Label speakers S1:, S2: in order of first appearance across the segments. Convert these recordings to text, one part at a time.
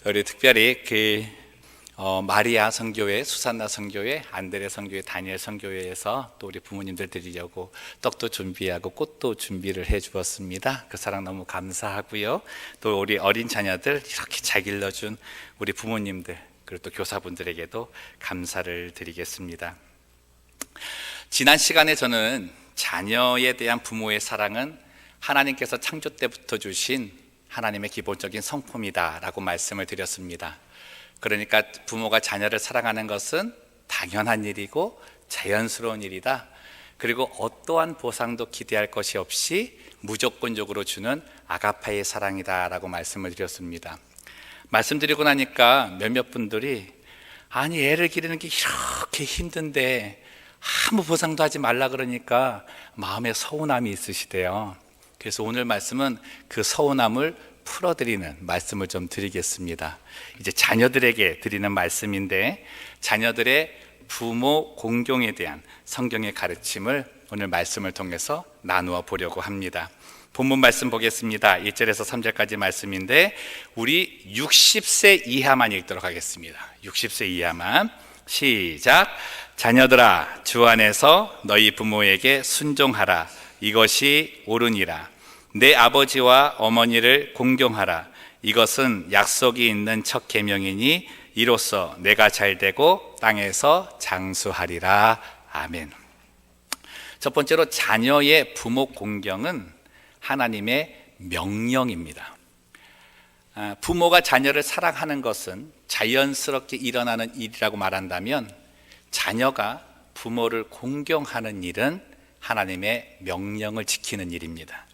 S1: 우리 특별히 마리아 성교회, 수산나 성교회, 안드레 성교회, 다니엘 성교회에서 또 우리 부모님들 드리려고 떡도 준비하고 꽃도 준비를 해 주었습니다. 그 사랑 너무 감사하고요. 또 우리 어린 자녀들 이렇게 잘 길러준 우리 부모님들, 그리고 또 교사분들에게도 감사를 드리겠습니다. 지난 시간에 저는 자녀에 대한 부모의 사랑은 하나님께서 창조 때부터 주신 하나님의 기본적인 성품이다 라고 말씀을 드렸습니다. 그러니까 부모가 자녀를 사랑하는 것은 당연한 일이고 자연스러운 일이다. 그리고 어떠한 보상도 기대할 것이 없이 무조건적으로 주는 아가파의 사랑이다 라고 말씀을 드렸습니다. 말씀드리고 나니까 몇몇 분들이 아니 애를 기르는 게 이렇게 힘든데 아무 보상도 하지 말라 그러니까 마음에 서운함이 있으시대요. 그래서 오늘 말씀은 그 서운함을 풀어드리는 말씀을 좀 드리겠습니다. 이제 자녀들에게 드리는 말씀인데, 자녀들의 부모 공경에 대한 성경의 가르침을 오늘 말씀을 통해서 나누어 보려고 합니다. 본문 말씀 보겠습니다. 1절에서 3절까지 말씀인데 우리 60세 이하만 읽도록 하겠습니다. 60세 이하만. 시작. 자녀들아, 주 안에서 너희 부모에게 순종하라. 이것이 옳으니라. 내 아버지와 어머니를 공경하라. 이것은 약속이 있는 첫 계명이니 이로써 내가 잘되고 땅에서 장수하리라. 아멘. 첫 번째로 자녀의 부모 공경은 하나님의 명령입니다. 부모가 자녀를 사랑하는 것은 자연스럽게 일어나는 일이라고 말한다면, 자녀가 부모를 공경하는 일은 하나님의 명령을 지키는 일입니다.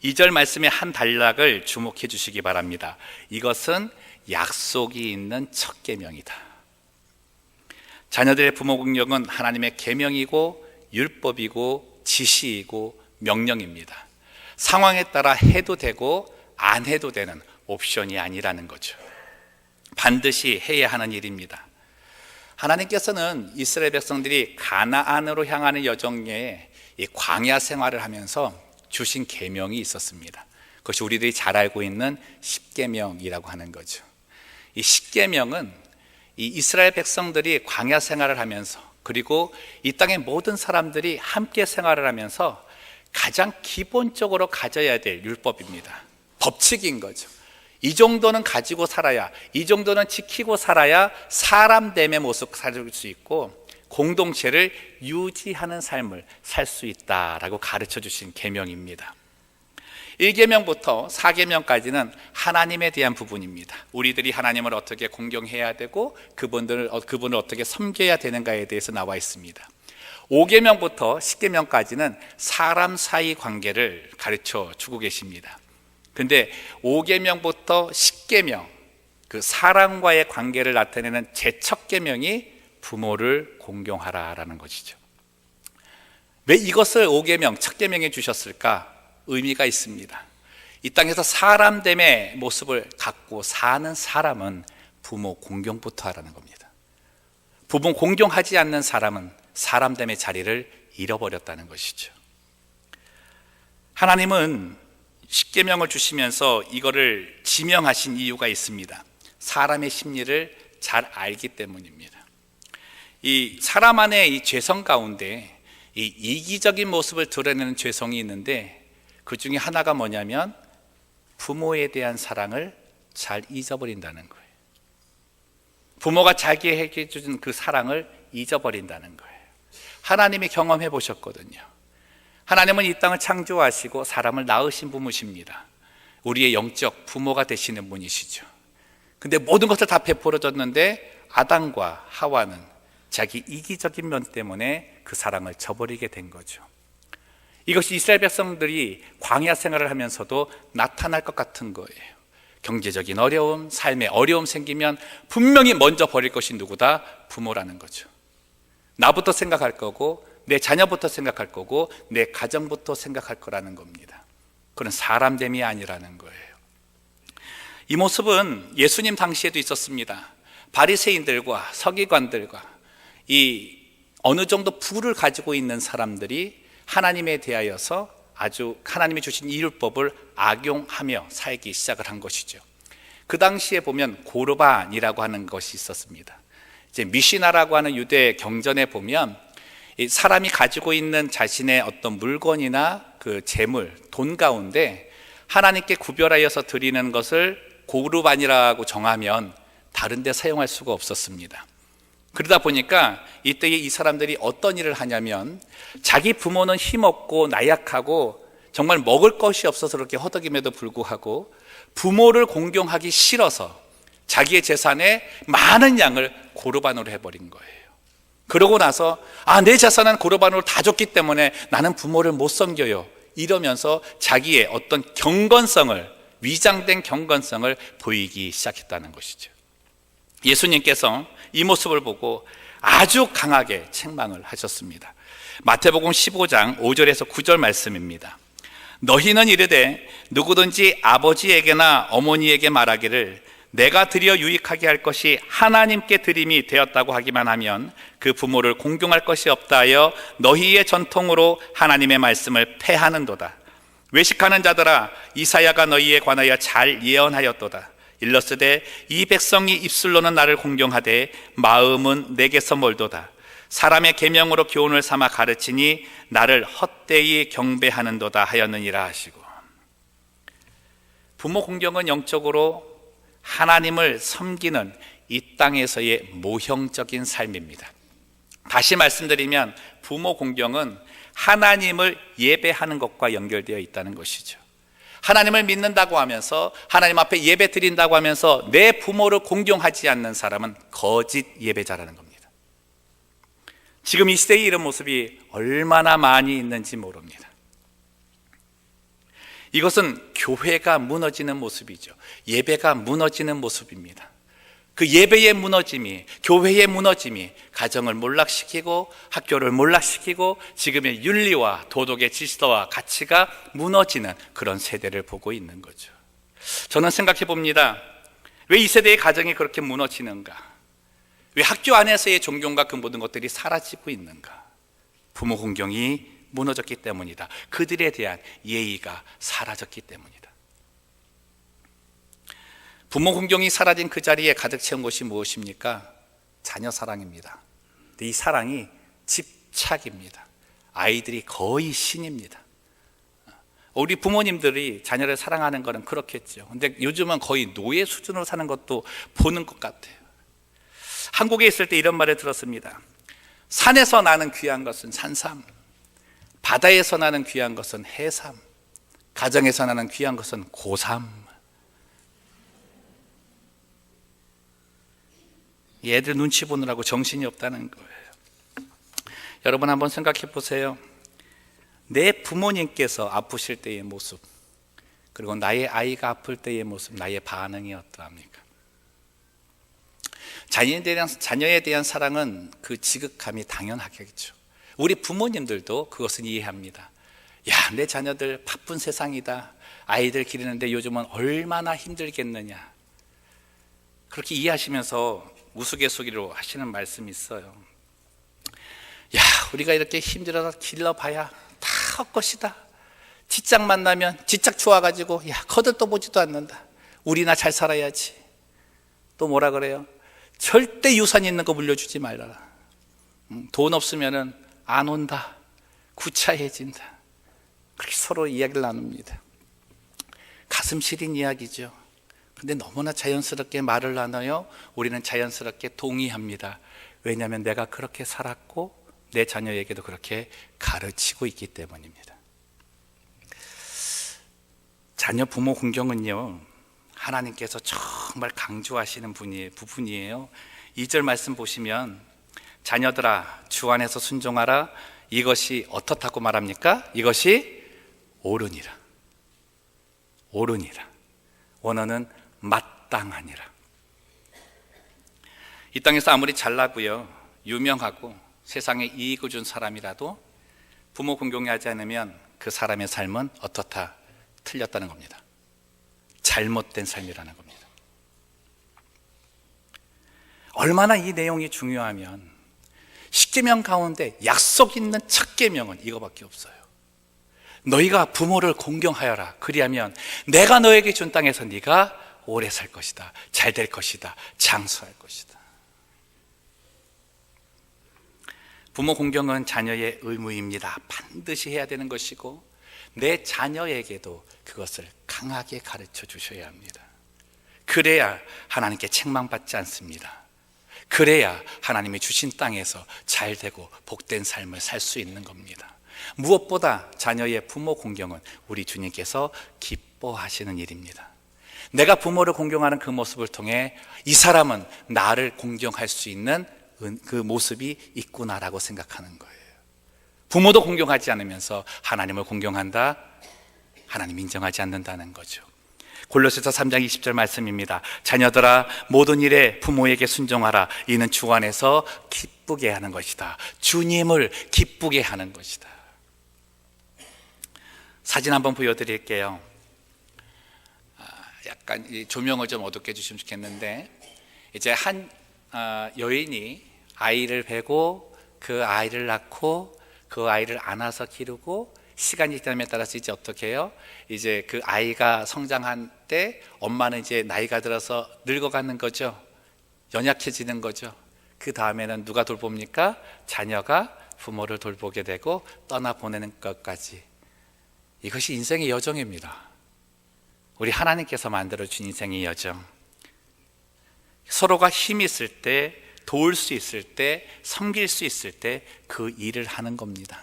S1: 2절 말씀의 한 단락을 주목해 주시기 바랍니다. 이것은 약속이 있는 첫 계명이다. 자녀들의 부모 공경은 하나님의 계명이고 율법이고 지시이고 명령입니다. 상황에 따라 해도 되고 안 해도 되는 옵션이 아니라는 거죠. 반드시 해야 하는 일입니다. 하나님께서는 이스라엘 백성들이 가나안으로 향하는 여정에 이 광야 생활을 하면서 주신 계명이 있었습니다. 그것이 우리들이 잘 알고 있는 십계명이라고 하는 거죠. 이 십계명은 이 이스라엘 백성들이 광야 생활을 하면서, 그리고 이 땅의 모든 사람들이 함께 생활을 하면서 가장 기본적으로 가져야 될 율법입니다. 법칙인 거죠. 이 정도는 가지고 살아야, 이 정도는 지키고 살아야 사람됨의 모습 살릴 수 있고 공동체를 유지하는 삶을 살 수 있다라고 가르쳐 주신 계명입니다. 1계명부터 4계명까지는 하나님에 대한 부분입니다. 우리들이 하나님을 어떻게 공경해야 되고 그분을 어떻게 섬겨야 되는가에 대해서 나와 있습니다. 5계명부터 10계명까지는 사람 사이 관계를 가르쳐 주고 계십니다. 근데 5계명부터 10계명, 그 사람과의 관계를 나타내는 제첫 계명이 부모를 공경하라라는 것이죠. 왜 이것을 5계명, 첫 계명에 주셨을까? 의미가 있습니다. 이 땅에서 사람됨의 모습을 갖고 사는 사람은 부모 공경부터 하라는 겁니다. 부모 공경하지 않는 사람은 사람됨의 자리를 잃어버렸다는 것이죠. 하나님은 십계명을 주시면서 이거를 지명하신 이유가 있습니다. 사람의 심리를 잘 알기 때문입니다. 이 사람 안에 이 죄성 가운데 이 이기적인 모습을 드러내는 죄성이 있는데, 그 중에 하나가 뭐냐면 부모에 대한 사랑을 잘 잊어버린다는 거예요. 부모가 자기에게 준 그 사랑을 잊어버린다는 거예요. 하나님이 경험해 보셨거든요. 하나님은 이 땅을 창조하시고 사람을 낳으신 분이십니다. 우리의 영적 부모가 되시는 분이시죠. 근데 모든 것을 다 베풀어 줬는데 아담과 하와는 자기 이기적인 면 때문에 그 사랑을 저버리게 된 거죠. 이것이 이스라엘 백성들이 광야 생활을 하면서도 나타날 것 같은 거예요. 경제적인 어려움, 삶에 어려움 생기면 분명히 먼저 버릴 것이 누구다? 부모라는 거죠. 나부터 생각할 거고, 내 자녀부터 생각할 거고, 내 가정부터 생각할 거라는 겁니다. 그건 사람됨이 아니라는 거예요. 이 모습은 예수님 당시에도 있었습니다. 바리새인들과 서기관들과 이 어느 정도 부를 가지고 있는 사람들이 하나님에 대하여서 아주 하나님이 주신 이 율법을 악용하며 살기 시작을 한 것이죠. 그 당시에 보면 고르반이라고 하는 것이 있었습니다. 이제 미시나라고 하는 유대 경전에 보면 이 사람이 가지고 있는 자신의 어떤 물건이나 그 재물, 돈 가운데 하나님께 구별하여서 드리는 것을 고르반이라고 정하면 다른 데 사용할 수가 없었습니다. 그러다 보니까 이때에 이 사람들이 어떤 일을 하냐면 자기 부모는 힘없고 나약하고 정말 먹을 것이 없어서 그렇게 허덕임에도 불구하고 부모를 공경하기 싫어서 자기의 재산의 많은 양을 고르반으로 해버린 거예요. 그러고 나서 내 재산은 고르반으로 다 줬기 때문에 나는 부모를 못 섬겨요, 이러면서 자기의 어떤 경건성을, 위장된 경건성을 보이기 시작했다는 것이죠. 예수님께서 이 모습을 보고 아주 강하게 책망을 하셨습니다. 마태복음 15장 5절에서 9절 말씀입니다. 너희는 이르되 누구든지 아버지에게나 어머니에게 말하기를 내가 드려 유익하게 할 것이 하나님께 드림이 되었다고 하기만 하면 그 부모를 공경할 것이 없다 하여 너희의 전통으로 하나님의 말씀을 패하는도다. 외식하는 자들아, 이사야가 너희에 관하여 잘 예언하였도다. 일러스되 이 백성이 입술로는 나를 공경하되 마음은 내게서 멀도다. 사람의 계명으로 교훈을 삼아 가르치니 나를 헛되이 경배하는도다 하였느니라 하시고, 부모 공경은 영적으로 하나님을 섬기는 이 땅에서의 모형적인 삶입니다. 다시 말씀드리면 부모 공경은 하나님을 예배하는 것과 연결되어 있다는 것이죠. 하나님을 믿는다고 하면서 하나님 앞에 예배 드린다고 하면서 내 부모를 공경하지 않는 사람은 거짓 예배자라는 겁니다. 지금 이 시대에 이런 모습이 얼마나 많이 있는지 모릅니다. 이것은 교회가 무너지는 모습이죠. 예배가 무너지는 모습입니다. 그 예배의 무너짐이, 교회의 무너짐이 가정을 몰락시키고 학교를 몰락시키고 지금의 윤리와 도덕의 질서와 가치가 무너지는 그런 세대를 보고 있는 거죠. 저는 생각해 봅니다. 왜 이 세대의 가정이 그렇게 무너지는가? 왜 학교 안에서의 존경과 그 모든 것들이 사라지고 있는가? 부모 공경이 무너졌기 때문이다. 그들에 대한 예의가 사라졌기 때문이다. 부모 공경이 사라진 그 자리에 가득 채운 것이 무엇입니까? 자녀 사랑입니다. 이 사랑이 집착입니다. 아이들이 거의 신입니다. 우리 부모님들이 자녀를 사랑하는 것은 그렇겠죠. 근데 요즘은 거의 노예 수준으로 사는 것도 보는 것 같아요. 한국에 있을 때 이런 말을 들었습니다. 산에서 나는 귀한 것은 산삼, 바다에서 나는 귀한 것은 해삼, 가정에서 나는 귀한 것은 고삼. 얘들 눈치 보느라고 정신이 없다는 거예요. 여러분 한번 생각해 보세요. 내 부모님께서 아프실 때의 모습, 그리고 나의 아이가 아플 때의 모습, 나의 반응이 어떠합니까? 자녀에 대한 사랑은 그 지극함이 당연하겠죠. 우리 부모님들도 그것은 이해합니다. 야, 내 자녀들 바쁜 세상이다. 아이들 기르는데 요즘은 얼마나 힘들겠느냐. 그렇게 이해하시면서 우스갯소리로 하시는 말씀이 있어요. 야, 우리가 이렇게 힘들어서 길러봐야 다 헛것이다. 지짝 만나면 지짝 좋아가지고 야, 거들떠 보지도 않는다. 우리나 잘 살아야지. 또 뭐라 그래요? 절대 유산 있는 거 물려주지 말라라. 돈 없으면은 안 온다. 구차해진다. 그렇게 서로 이야기를 나눕니다. 가슴 시린 이야기죠. 근데 너무나 자연스럽게 말을 나눠요. 우리는 자연스럽게 동의합니다. 왜냐하면 내가 그렇게 살았고 내 자녀에게도 그렇게 가르치고 있기 때문입니다. 자녀 부모 공경은요, 하나님께서 정말 강조하시는 부분이에요. 2절 말씀 보시면 자녀들아 주 안에서 순종하라. 이것이 어떻다고 말합니까? 이것이 옳으니라. 옳으니라. 원어는 마땅하니라. 이 땅에서 아무리 잘나고요, 유명하고 세상에 이익을 준 사람이라도 부모 공경하지 않으면 그 사람의 삶은 어떻다? 틀렸다는 겁니다. 잘못된 삶이라는 겁니다. 얼마나 이 내용이 중요하면 10계명 가운데 약속 있는 첫 계명은 이거밖에 없어요. 너희가 부모를 공경하여라. 그리하면 내가 너에게 준 땅에서 네가 오래 살 것이다, 잘 될 것이다, 장수할 것이다. 부모 공경은 자녀의 의무입니다. 반드시 해야 되는 것이고 내 자녀에게도 그것을 강하게 가르쳐 주셔야 합니다. 그래야 하나님께 책망받지 않습니다. 그래야 하나님이 주신 땅에서 잘되고 복된 삶을 살 수 있는 겁니다. 무엇보다 자녀의 부모 공경은 우리 주님께서 기뻐하시는 일입니다. 내가 부모를 공경하는 그 모습을 통해 이 사람은 나를 공경할 수 있는 그 모습이 있구나라고 생각하는 거예요. 부모도 공경하지 않으면서 하나님을 공경한다? 하나님 인정하지 않는다는 거죠. 골로새서 3장 20절 말씀입니다. 자녀들아 모든 일에 부모에게 순종하라. 이는 주 안에서 기쁘게 하는 것이다. 주님을 기쁘게 하는 것이다. 사진 한번 보여드릴게요. 약간 이 조명을 좀 어둡게 해주시면 좋겠는데, 이제 한 여인이 아이를 베고 그 아이를 낳고 그 아이를 안아서 기르고 시간이 지남에 따라서 이제 어떻게 해요? 이제 그 아이가 성장한 때 엄마는 이제 나이가 들어서 늙어가는 거죠. 연약해지는 거죠. 그 다음에는 누가 돌봅니까? 자녀가 부모를 돌보게 되고 떠나보내는 것까지. 이것이 인생의 여정입니다. 우리 하나님께서 만들어준 인생의 여정. 서로가 힘이 있을 때, 도울 수 있을 때, 섬길 수 있을 때 그 일을 하는 겁니다.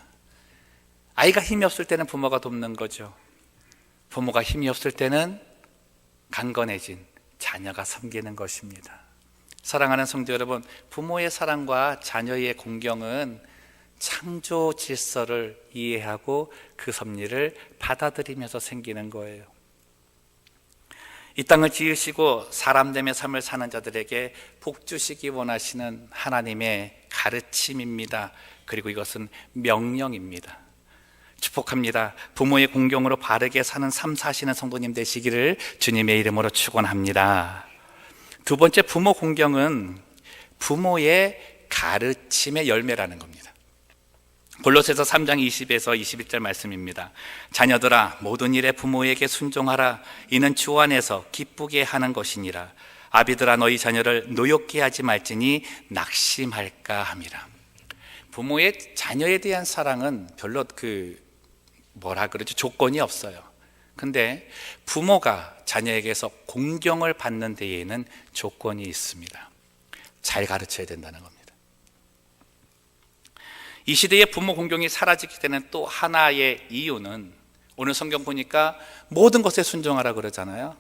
S1: 아이가 힘이 없을 때는 부모가 돕는 거죠. 부모가 힘이 없을 때는 강건해진 자녀가 섬기는 것입니다. 사랑하는 성도 여러분, 부모의 사랑과 자녀의 공경은 창조 질서를 이해하고 그 섭리를 받아들이면서 생기는 거예요. 이 땅을 지으시고 사람됨의 삶을 사는 자들에게 복 주시기 원하시는 하나님의 가르침입니다. 그리고 이것은 명령입니다. 축복합니다. 부모의 공경으로 바르게 사는 삶 사시는 성도님 되시기를 주님의 이름으로 축원합니다. 두 번째, 부모 공경은 부모의 가르침의 열매라는 겁니다. 골로새서 3장 20에서 21절 말씀입니다. 자녀들아 모든 일에 부모에게 순종하라. 이는 주 안에서 기쁘게 하는 것이니라. 아비들아 너희 자녀를 노엽게 하지 말지니 낙심할까 함이라. 부모의 자녀에 대한 사랑은 별로 조건이 없어요. 근데 부모가 자녀에게서 공경을 받는 데에는 조건이 있습니다. 잘 가르쳐야 된다는 겁니다. 이 시대에 부모 공경이 사라지게 되는 또 하나의 이유는, 오늘 성경 보니까 모든 것에 순종하라 그러잖아요.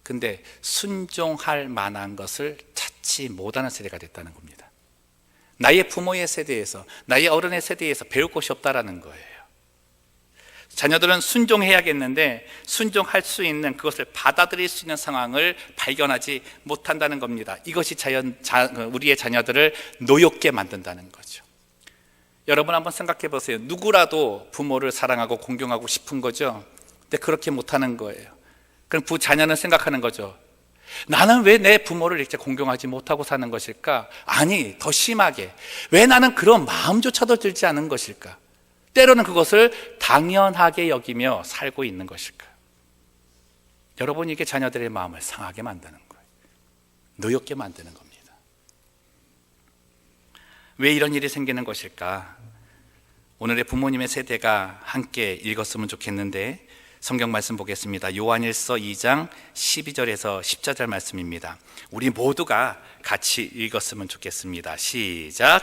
S1: 근데 순종할 만한 것을 찾지 못하는 세대가 됐다는 겁니다. 나의 부모의 세대에서, 나의 어른의 세대에서 배울 것이 없다라는 거예요. 자녀들은 순종해야겠는데 순종할 수 있는, 그것을 받아들일 수 있는 상황을 발견하지 못한다는 겁니다. 이것이 우리의 자녀들을 노엽게 만든다는 거죠. 여러분 한번 생각해 보세요. 누구라도 부모를 사랑하고 공경하고 싶은 거죠. 근데 그렇게 못하는 거예요. 그럼 자녀는 생각하는 거죠. 나는 왜 내 부모를 이렇게 공경하지 못하고 사는 것일까? 아니, 더 심하게, 왜 나는 그런 마음조차도 들지 않은 것일까? 때로는 그것을 당연하게 여기며 살고 있는 것일까? 여러분, 이게 자녀들의 마음을 상하게 만드는 거예요. 노엽게 만드는 겁니다. 왜 이런 일이 생기는 것일까? 오늘의 부모님의 세대가 함께 읽었으면 좋겠는데, 성경 말씀 보겠습니다. 요한일서 2장 12절에서 14절 말씀입니다. 우리 모두가 같이 읽었으면 좋겠습니다. 시작.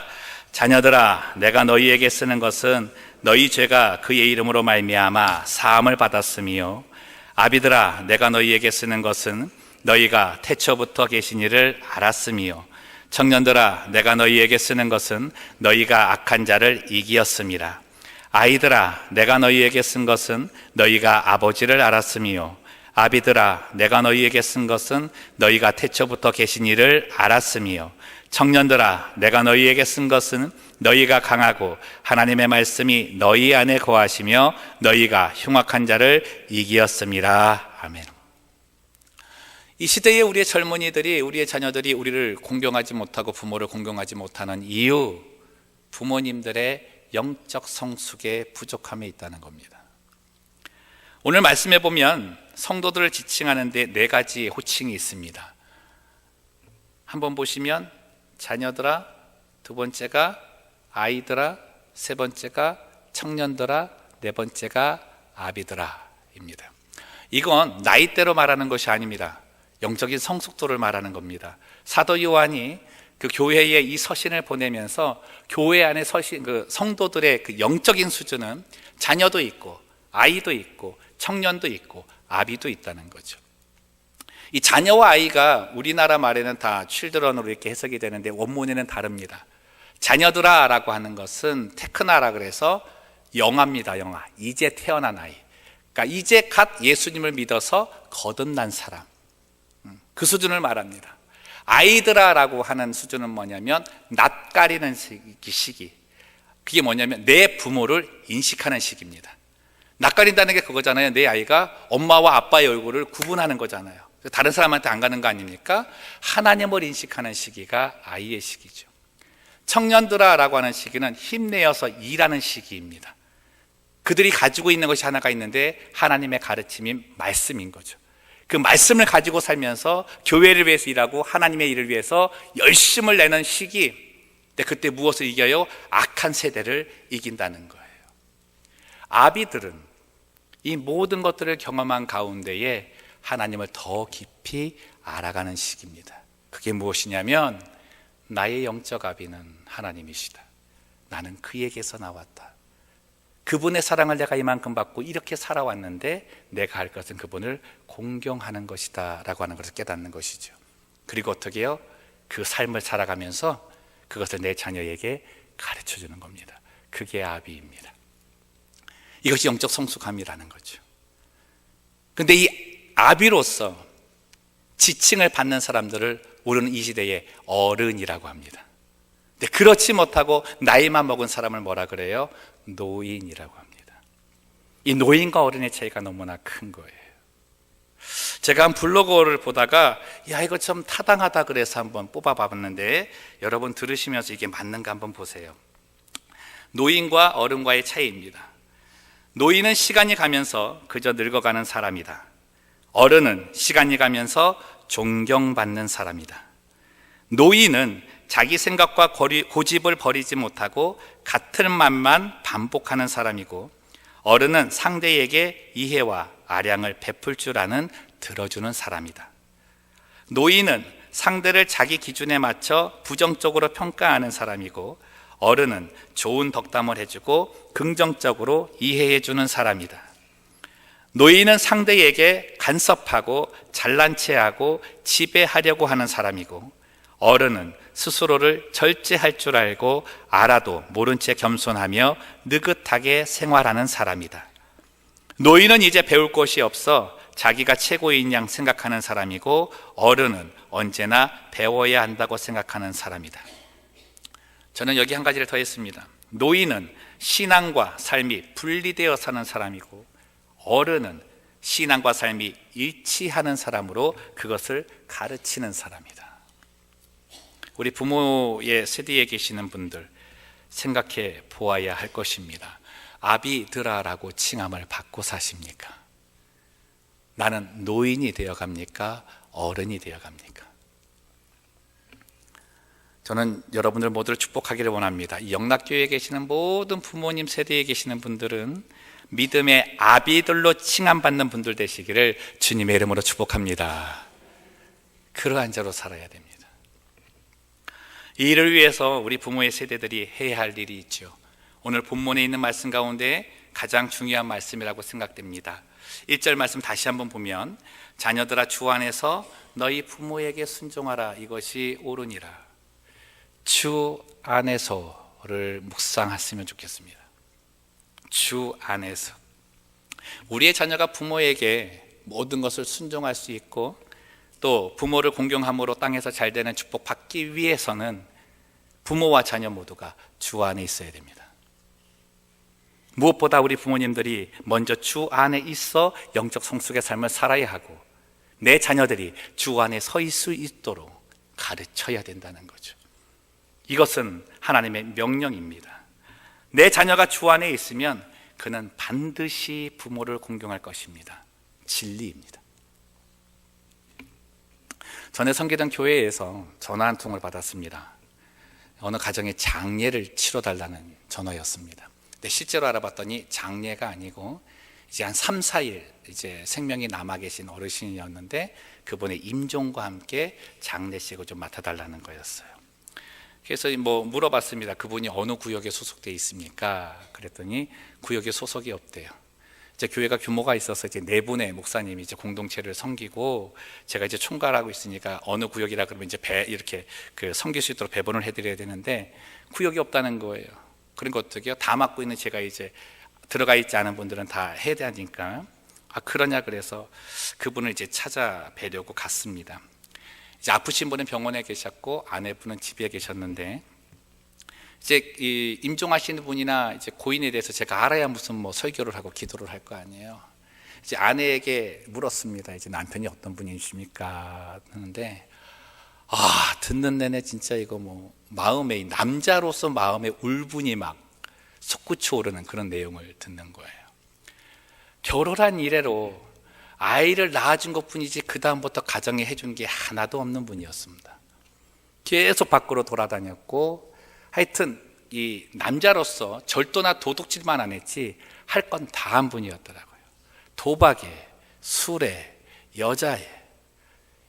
S1: 자녀들아 내가 너희에게 쓰는 것은 너희 죄가 그의 이름으로 말미암아 사함을 받았으며, 아비들아 내가 너희에게 쓰는 것은 너희가 태초부터 계신 이를 알았으며, 청년들아 내가 너희에게 쓰는 것은 너희가 악한 자를 이기었음이라. 아이들아 내가 너희에게 쓴 것은 너희가 아버지를 알았으며, 아비들아 내가 너희에게 쓴 것은 너희가 태초부터 계신 이를 알았으며, 청년들아 내가 너희에게 쓴 것은 너희가 강하고 하나님의 말씀이 너희 안에 거하시며 너희가 흉악한 자를 이기었음이라. 아멘. 이 시대에 우리의 젊은이들이, 우리의 자녀들이 우리를 공경하지 못하고 부모를 공경하지 못하는 이유, 부모님들의 영적 성숙의 부족함에 있다는 겁니다. 오늘 말씀해 보면 성도들을 지칭하는 데 4가지의 호칭이 있습니다. 한번 보시면 자녀들아, 두 번째가 아이들아, 세 번째가 청년들아, 네 번째가 아비들아 입니다. 이건 나이대로 말하는 것이 아닙니다. 영적인 성숙도를 말하는 겁니다. 사도 요한이 그 교회에 이 서신을 보내면서 교회 안에 그 성도들의 그 영적인 수준은 자녀도 있고 아이도 있고 청년도 있고 아비도 있다는 거죠. 이 자녀와 아이가 우리나라 말에는 다 children으로 이렇게 해석이 되는데 원문에는 다릅니다. 자녀들아 라고 하는 것은 테크나라 그래서 영아입니다. 영아, 이제 태어난 아이. 그러니까 이제 갓 예수님을 믿어서 거듭난 사람, 그 수준을 말합니다. 아이들아 라고 하는 수준은 뭐냐면 낯가리는 시기. 그게 뭐냐면 내 부모를 인식하는 시기입니다. 낯가린다는 게 그거잖아요. 내 아이가 엄마와 아빠의 얼굴을 구분하는 거잖아요. 다른 사람한테 안 가는 거 아닙니까? 하나님을 인식하는 시기가 아이의 시기죠. 청년들아 라고 하는 시기는 힘내어서 일하는 시기입니다. 그들이 가지고 있는 것이 하나가 있는데 하나님의 가르침인 말씀인 거죠. 그 말씀을 가지고 살면서 교회를 위해서 일하고 하나님의 일을 위해서 열심을 내는 시기. 그때 무엇을 이겨요? 악한 세대를 이긴다는 거예요. 아비들은 이 모든 것들을 경험한 가운데에 하나님을 더 깊이 알아가는 시기입니다. 그게 무엇이냐면 나의 영적 아비는 하나님이시다. 나는 그에게서 나왔다. 그분의 사랑을 내가 이만큼 받고 이렇게 살아왔는데 내가 할 것은 그분을 공경하는 것이다 라고 하는 것을 깨닫는 것이죠. 그리고 어떻게 해요? 그 삶을 살아가면서 그것을 내 자녀에게 가르쳐주는 겁니다. 그게 아비입니다. 이것이 영적 성숙함이라는 거죠. 그런데 이 아비로서 지칭을 받는 사람들을 우리는 이 시대에 어른이라고 합니다. 근데 그렇지 못하고 나이만 먹은 사람을 뭐라 그래요? 노인이라고 합니다. 이 노인과 어른의 차이가 너무나 큰 거예요. 제가 한 블로그를 보다가 야 이거 좀 타당하다 그래서 한번 뽑아봤는데 여러분 들으시면서 이게 맞는가 한번 보세요. 노인과 어른과의 차이입니다. 노인은 시간이 가면서 그저 늙어가는 사람이다. 어른은 시간이 가면서 존경받는 사람이다. 노인은 자기 생각과 고집을 버리지 못하고 같은 말만 반복하는 사람이고 어른은 상대에게 이해와 아량을 베풀 줄 아는 들어주는 사람이다. 노인은 상대를 자기 기준에 맞춰 부정적으로 평가하는 사람이고 어른은 좋은 덕담을 해주고 긍정적으로 이해해주는 사람이다. 노인은 상대에게 간섭하고 잘난 체하고 지배하려고 하는 사람이고 어른은 스스로를 절제할 줄 알고 알아도 모른 채 겸손하며 느긋하게 생활하는 사람이다. 노인은 이제 배울 것이 없어 자기가 최고인 양 생각하는 사람이고 어른은 언제나 배워야 한다고 생각하는 사람이다. 저는 여기 한 가지를 더 했습니다. 노인은 신앙과 삶이 분리되어 사는 사람이고 어른은 신앙과 삶이 일치하는 사람으로 그것을 가르치는 사람이다. 우리 부모의 세대에 계시는 분들 생각해 보아야 할 것입니다. 아비들아라고 칭함을 받고 사십니까? 나는 노인이 되어갑니까? 어른이 되어갑니까? 저는 여러분들 모두를 축복하기를 원합니다. 이 영락교회에 계시는 모든 부모님 세대에 계시는 분들은 믿음의 아비들로 칭함받는 분들 되시기를 주님의 이름으로 축복합니다. 그러한 자로 살아야 됩니다. 이 일을 위해서 우리 부모의 세대들이 해야 할 일이 있죠. 오늘 본문에 있는 말씀 가운데 가장 중요한 말씀이라고 생각됩니다. 1절 말씀 다시 한번 보면 자녀들아 주 안에서 너희 부모에게 순종하라 이것이 옳으니라. 주 안에서를 묵상했으면 좋겠습니다. 주 안에서 우리의 자녀가 부모에게 모든 것을 순종할 수 있고 또 부모를 공경함으로 땅에서 잘 되는 축복 받기 위해서는 부모와 자녀 모두가 주 안에 있어야 됩니다. 무엇보다 우리 부모님들이 먼저 주 안에 있어 영적 성숙의 삶을 살아야 하고 내 자녀들이 주 안에 서 있을 수 있도록 가르쳐야 된다는 거죠. 이것은 하나님의 명령입니다. 내 자녀가 주 안에 있으면 그는 반드시 부모를 공경할 것입니다. 진리입니다. 전에 섬기던 교회에서 전화 한 통을 받았습니다. 어느 가정에 장례를 치러달라는 전화였습니다. 근데 실제로 알아봤더니 장례가 아니고 이제 한 3, 4일 이제 생명이 남아 계신 어르신이었는데 그분의 임종과 함께 장례식을 좀 맡아달라는 거였어요. 그래서 뭐 물어봤습니다. 그분이 어느 구역에 소속돼 있습니까? 그랬더니 구역에 소속이 없대요. 이제 교회가 규모가 있어서 이제 네 분의 목사님이 이제 공동체를 섬기고 제가 이제 총괄하고 있으니까 어느 구역이라 그러면 이제 이렇게 그 섬길 수 있도록 배분을 해드려야 되는데 구역이 없다는 거예요. 그러니까 어떻게요? 다 맡고 있는 제가 이제 들어가 있지 않은 분들은 다 해야 되니까 그러냐 그래서 그분을 이제 찾아뵈려고 갔습니다. 이제 아프신 분은 병원에 계셨고 아내분은 집에 계셨는데 이제 이 임종하시는 분이나 이제 고인에 대해서 제가 알아야 무슨 뭐 설교를 하고 기도를 할 거 아니에요. 이제 아내에게 물었습니다. 이제 남편이 어떤 분이십니까? 하는데 듣는 내내 진짜 이거 뭐 마음에 남자로서 마음에 울분이 막 솟구쳐 오르는 그런 내용을 듣는 거예요. 결혼한 이래로 아이를 낳아준 것뿐이지 그 다음부터 가정에 해준 게 하나도 없는 분이었습니다. 계속 밖으로 돌아다녔고 하여튼 이 남자로서 절도나 도둑질만 안 했지 할 건 다 한 분이었더라고요. 도박에, 술에, 여자에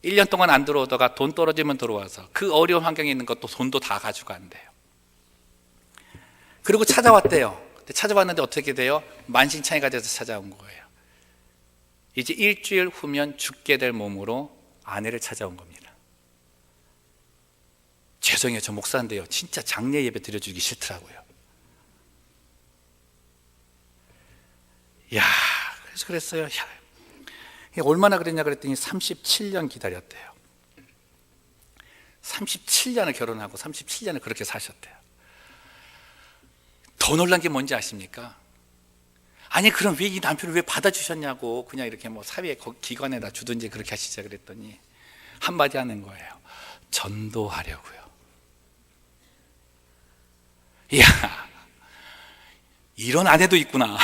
S1: 1년 동안 안 들어오다가 돈 떨어지면 들어와서 그 어려운 환경에 있는 것도 돈도 다 가져간대요. 그리고 찾아왔대요. 찾아왔는데 어떻게 돼요? 만신창이가 돼서 찾아온 거예요. 이제 일주일 후면 죽게 될 몸으로 아내를 찾아온 겁니다. 죄송해요, 저 목사인데요, 진짜 장례 예배 드려주기 싫더라고요. 그래서 그랬어요. 얼마나 그랬냐 그랬더니 37년 기다렸대요. 37년을 결혼하고 37년을 그렇게 사셨대요. 더 놀란 게 뭔지 아십니까? 아니 그럼 왜 이 남편을 왜 받아주셨냐고 그냥 이렇게 뭐 사회 기관에다 주든지 그렇게 하시자 그랬더니 한마디 하는 거예요. 전도하려고요. 이야, 이런 아내도 있구나.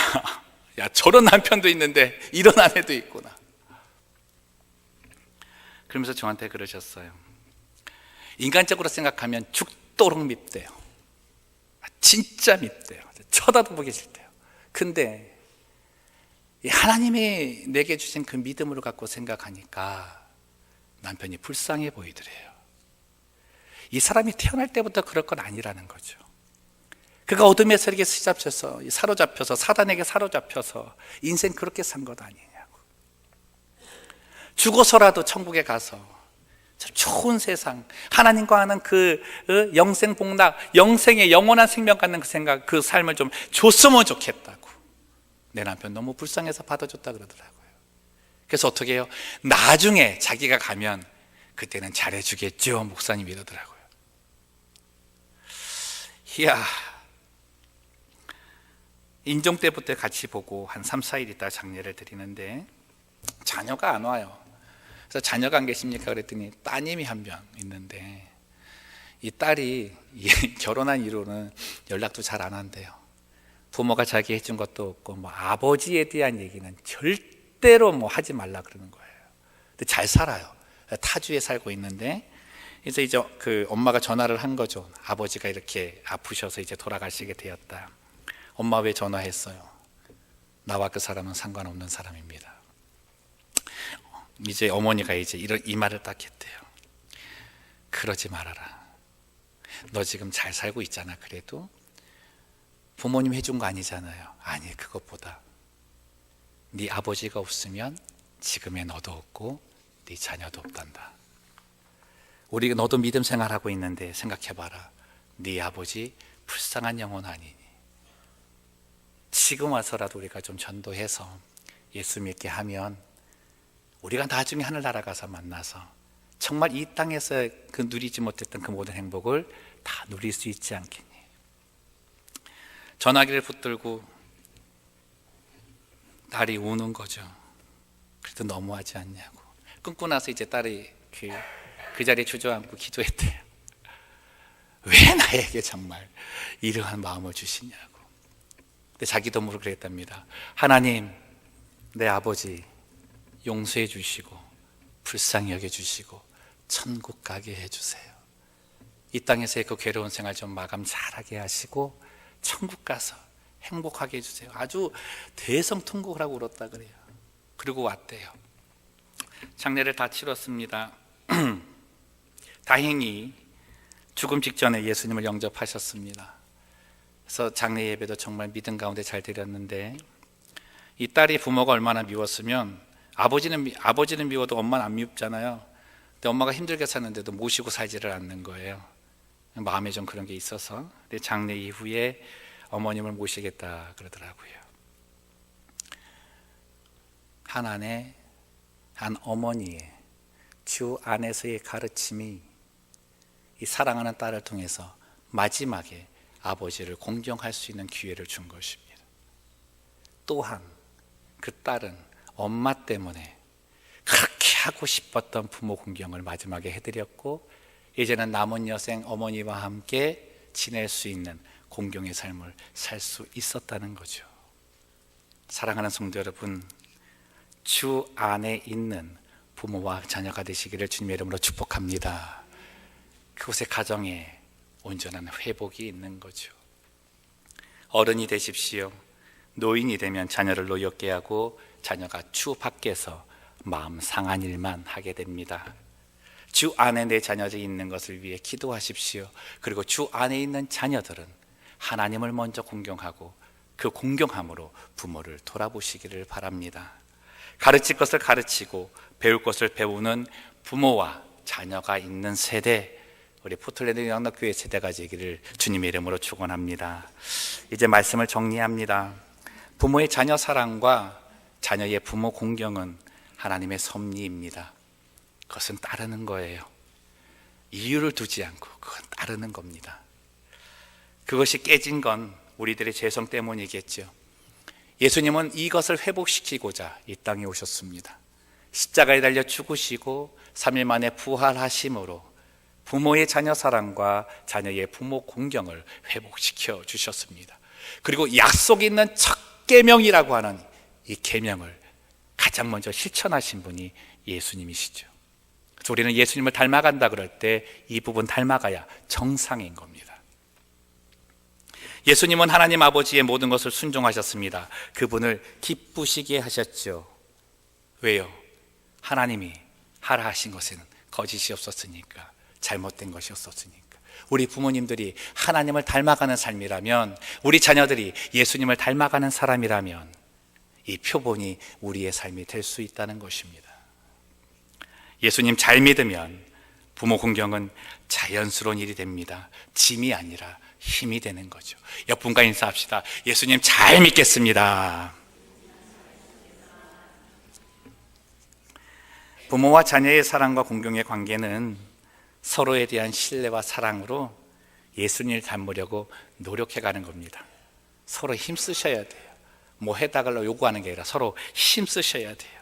S1: 야, 저런 남편도 있는데 이런 아내도 있구나. 그러면서 저한테 그러셨어요. 인간적으로 생각하면 죽도록 밉대요. 진짜 밉대요. 쳐다도 보기 싫대요. 근데 하나님이 내게 주신 그 믿음으로 갖고 생각하니까 남편이 불쌍해 보이더래요. 이 사람이 태어날 때부터 그럴 건 아니라는 거죠. 그가 어둠의 세력에 사로잡혀서 사단에게 사로잡혀서 인생 그렇게 산 것 아니냐고. 죽어서라도 천국에 가서 좋은 세상, 하나님과 하는 그 영생 복락, 영생의 영원한 생명 갖는 그 생각, 그 삶을 좀 줬으면 좋겠다고. 내 남편 너무 불쌍해서 받아줬다 그러더라고요. 그래서 어떻게 해요? 나중에 자기가 가면 그때는 잘해주겠죠, 목사님이 이러더라고요. 이야, 임종 때부터 같이 보고 한 3, 4일 있다 장례를 드리는데 자녀가 안 와요. 그래서 자녀가 안 계십니까? 그랬더니 따님이 한 명 있는데 이 딸이 결혼한 이후로는 연락도 잘 안 한대요. 부모가 자기 해준 것도 없고 뭐 아버지에 대한 얘기는 절대로 뭐 하지 말라 그러는 거예요. 근데 잘 살아요. 타주에 살고 있는데 그래서 이제 그 엄마가 전화를 한 거죠. 아버지가 이렇게 아프셔서 이제 돌아가시게 되었다. 엄마 왜 전화했어요? 나와 그 사람은 상관없는 사람입니다. 이제 어머니가 이제 이 말을 딱 했대요. 그러지 말아라. 너 지금 잘 살고 있잖아. 그래도 부모님 해준 거 아니잖아요. 아니, 그것보다 네 아버지가 없으면 지금의 너도 없고 네 자녀도 없단다. 우리가 너도 믿음 생활하고 있는데 생각해봐라. 네 아버지 불쌍한 영혼 아니니. 지금 와서라도 우리가 좀 전도해서 예수 믿게 하면 우리가 나중에 하늘나라 가서 만나서 정말 이 땅에서 그 누리지 못했던 그 모든 행복을 다 누릴 수 있지 않겠니? 전화기를 붙들고 딸이 우는 거죠. 그래도 너무하지 않냐고. 끊고 나서 이제 딸이 그 자리에 주저앉고 기도했대요. 왜 나에게 정말 이러한 마음을 주시냐고. 근데 자기도 모르게 그랬답니다. 하나님, 내 아버지 용서해 주시고 불쌍히 여겨 주시고 천국 가게 해 주세요. 이 땅에서의 그 괴로운 생활 좀 마감 잘하게 하시고 천국 가서 행복하게 해주세요. 아주 대성통곡을 하고 울었다 그래요. 그리고 왔대요. 장례를 다 치렀습니다. 다행히 죽음 직전에 예수님을 영접하셨습니다. 그래서 장례 예배도 정말 믿음 가운데 잘 드렸는데, 이 딸이 부모가 얼마나 미웠으면 아버지는 미워도 엄마는 안 미웠잖아요. 근데 엄마가 힘들게 사는데도 모시고 살지를 않는 거예요. 마음에 좀 그런 게 있어서. 근데 장례 이후에 어머님을 모시겠다 그러더라고요. 한 아내, 한 어머니의 주 안에서의 가르침이 이 사랑하는 딸을 통해서 마지막에 아버지를 공경할 수 있는 기회를 준 것입니다. 또한 그 딸은 엄마 때문에 그렇게 하고 싶었던 부모 공경을 마지막에 해드렸고, 이제는 남은 여생 어머니와 함께 지낼 수 있는 공경의 삶을 살 수 있었다는 거죠. 사랑하는 성도 여러분, 주 안에 있는 부모와 자녀가 되시기를 주님의 이름으로 축복합니다. 그곳의 가정에 온전한 회복이 있는 거죠. 어른이 되십시오. 노인이 되면 자녀를 노엽게 하고 자녀가 주 밖에서 마음 상한 일만 하게 됩니다. 주 안에 내 자녀들이 있는 것을 위해 기도하십시오. 그리고 주 안에 있는 자녀들은 하나님을 먼저 공경하고 그 공경함으로 부모를 돌아보시기를 바랍니다. 가르칠 것을 가르치고 배울 것을 배우는 부모와 자녀가 있는 세대, 우리 포틀랜드 영락교회 세대가 되기를 주님의 이름으로 축원합니다. 이제 말씀을 정리합니다. 부모의 자녀 사랑과 자녀의 부모 공경은 하나님의 섭리입니다. 그것은 따르는 거예요. 이유를 두지 않고 그건 따르는 겁니다. 그것이 깨진 건 우리들의 죄성 때문이겠죠. 예수님은 이것을 회복시키고자 이 땅에 오셨습니다. 십자가에 달려 죽으시고 3일 만에 부활하심으로 부모의 자녀 사랑과 자녀의 부모 공경을 회복시켜 주셨습니다. 그리고 약속 있는 첫 계명이라고 하는 이 계명을 가장 먼저 실천하신 분이 예수님이시죠. 그래서 우리는 예수님을 닮아간다 그럴 때 이 부분 닮아가야 정상인 겁니다. 예수님은 하나님 아버지의 모든 것을 순종하셨습니다. 그분을 기쁘시게 하셨죠. 왜요? 하나님이 하라 하신 것에는 거짓이 없었으니까, 잘못된 것이 없었으니까. 우리 부모님들이 하나님을 닮아가는 삶이라면, 우리 자녀들이 예수님을 닮아가는 사람이라면 이 표본이 우리의 삶이 될 수 있다는 것입니다. 예수님 잘 믿으면 부모 공경은 자연스러운 일이 됩니다. 짐이 아니라 힘이 되는 거죠. 옆분과 인사합시다. 예수님 잘 믿겠습니다. 부모와 자녀의 사랑과 공경의 관계는 서로에 대한 신뢰와 사랑으로 예수님을 닮으려고 노력해가는 겁니다. 서로 힘쓰셔야 돼요. 뭐 해달라고 요구하는 게 아니라 서로 힘쓰셔야 돼요.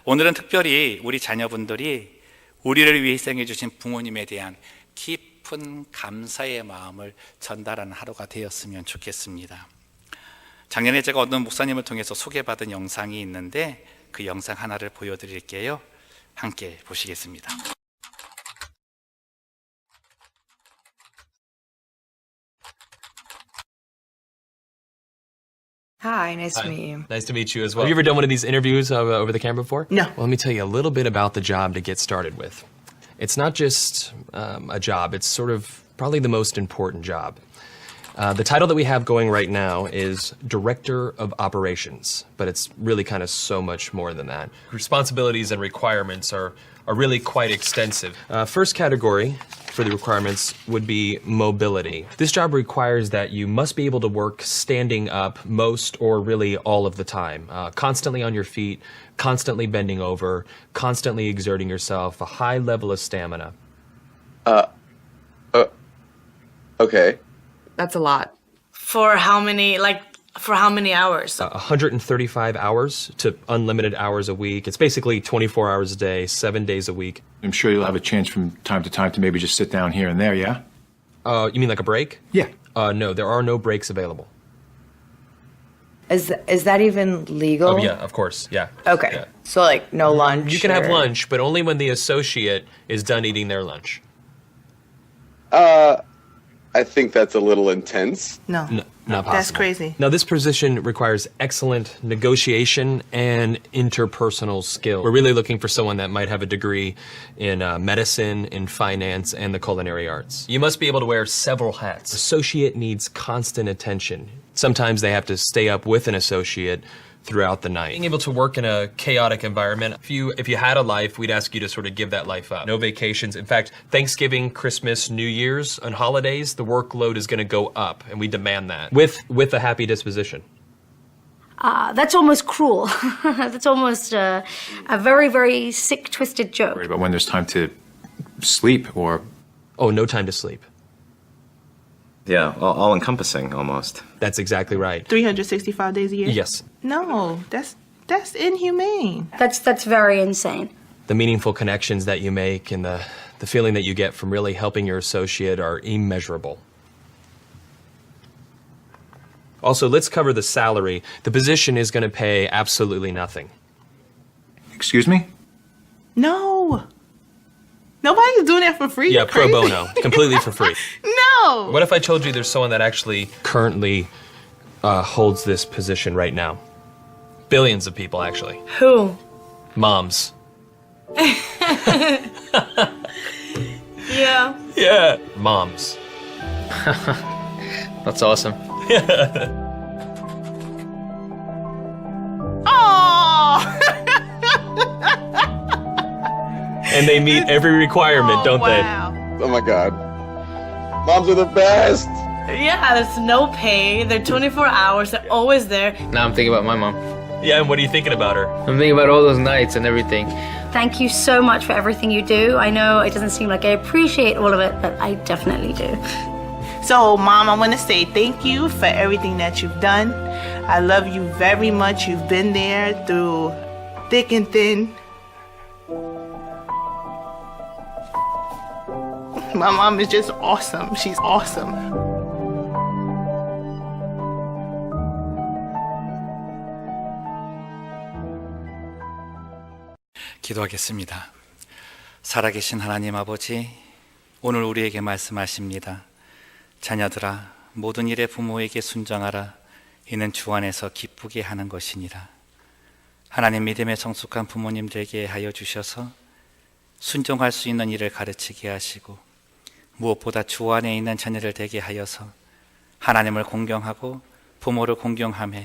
S1: 오늘은 특별히 우리 자녀분들이 우리를 위해 희생해 주신 부모님에 대한 깊은 감사의 마음을 전달하는 하루가 되었으면 좋겠습니다. 작년에 제가 어떤 목사님을 통해서 소개받은 영상이 있는데 그 영상 하나를 보여드릴게요. 함께 보시겠습니다.
S2: Hi, nice to meet you.
S3: Nice to meet you as well. Have you ever done one of these interviews over the camera before?
S2: No.
S3: Well, let me tell you a little bit about the job to get started with. It's not just a job, it's sort of probably the most important job. The title that we have going right now is Director of Operations, but it's really kind of so much more than that. Responsibilities and requirements are really quite extensive. First category for the requirements would be mobility. This job requires that you must be able to work standing up most or really all of the time, constantly on your feet, constantly bending over, constantly exerting yourself, a high level of stamina.
S4: Okay.
S2: That's a lot.
S5: For how many hours?
S3: 135 hours to unlimited hours a week. It's basically 24 hours a day, 7 days a week.
S6: I'm sure you'll have a chance from time to time to maybe just sit down here and there, yeah?
S3: You mean like a break?
S6: Yeah.
S3: No, there are no breaks available.
S2: Is that even legal?
S3: Oh, yeah, of course. Yeah.
S2: Okay.
S3: Yeah.
S2: So like no lunch.
S3: You can have
S2: or-
S3: lunch, but only when the associate is done eating their lunch.
S4: I think that's a little intense.
S7: No.
S3: Not possible.
S7: That's crazy.
S3: Now, this position requires excellent negotiation and interpersonal skill. We're really looking for someone that might have a degree in medicine, in finance, and the culinary arts. You must be able to wear several hats. Associate needs constant attention. Sometimes they have to stay up with an associate throughout the night. Being able to work in a chaotic environment, if you had a life, we'd ask you to sort of give that life up. No vacations. In fact, Thanksgiving, Christmas, New Year's, and holidays, the workload is going to go up, and we demand that with a happy disposition.
S8: That's almost cruel. That's almost a very, very sick, twisted joke.
S6: Worried about when there's time to sleep or
S3: Oh, no time to sleep.
S9: Yeah, all encompassing almost.
S3: That's exactly right.
S7: 365 days a year?
S3: Yes.
S7: No, that's inhumane.
S8: That's very insane.
S3: The meaningful connections that you make and the feeling that you get from really helping your associate are immeasurable. Also, let's cover the salary. The position is going to pay absolutely nothing.
S6: excuse me?
S7: No. Nobody's doing that for free.
S3: Yeah,
S7: You
S3: pro
S7: crazy?
S3: bono, completely for free.
S7: No.
S3: What if I told you there's someone that actually currently holds this position right now? Billions of people, actually.
S5: Who?
S3: Moms.
S5: Yeah.
S3: Yeah. Moms.
S10: That's awesome.
S7: Oh.
S3: And they meet every requirement, don't
S7: wow.
S4: Oh my god. Moms are the best.
S5: Yeah, there's no pay. They're 24 hours. They're always there.
S10: Now I'm thinking about my mom.
S3: they? Yeah, and what are you thinking about her?
S10: I'm thinking about all those nights and everything.
S8: Thank you so much for everything you do. I know it doesn't seem like I appreciate all of it, but I definitely do.
S7: So, Mom, I want to say thank you for everything that you've done. I love you very much. You've been there through thick and thin. My mom is just awesome. She's awesome.
S1: 기도하겠습니다. 살아계신 하나님 아버지, 오늘 우리에게 말씀하십니다. 자녀들아, 모든 일에 부모에게 순종하라. 이는 주 안에서 기쁘게 하는 것이니라. 하나님 믿음에 성숙한 부모님들에게 하여 주셔서 순종할 수 있는 일을 가르치게 하시고, 무엇보다 주 안에 있는 자녀를 되게 하여서 하나님을 공경하고 부모를 공경하며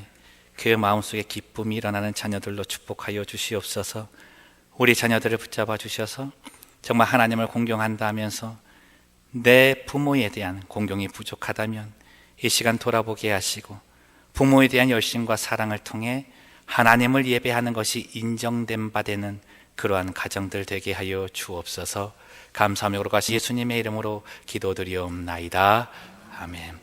S1: 그 마음속에 기쁨이 일어나는 자녀들로 축복하여 주시옵소서. 우리 자녀들을 붙잡아 주셔서 정말 하나님을 공경한다면서 내 부모에 대한 공경이 부족하다면 이 시간 돌아보게 하시고, 부모에 대한 열심과 사랑을 통해 하나님을 예배하는 것이 인정된 바 되는 그러한 가정들 되게 하여 주옵소서. 감사하며 걸어가신 예수님의 이름으로 기도드리옵나이다. 아멘.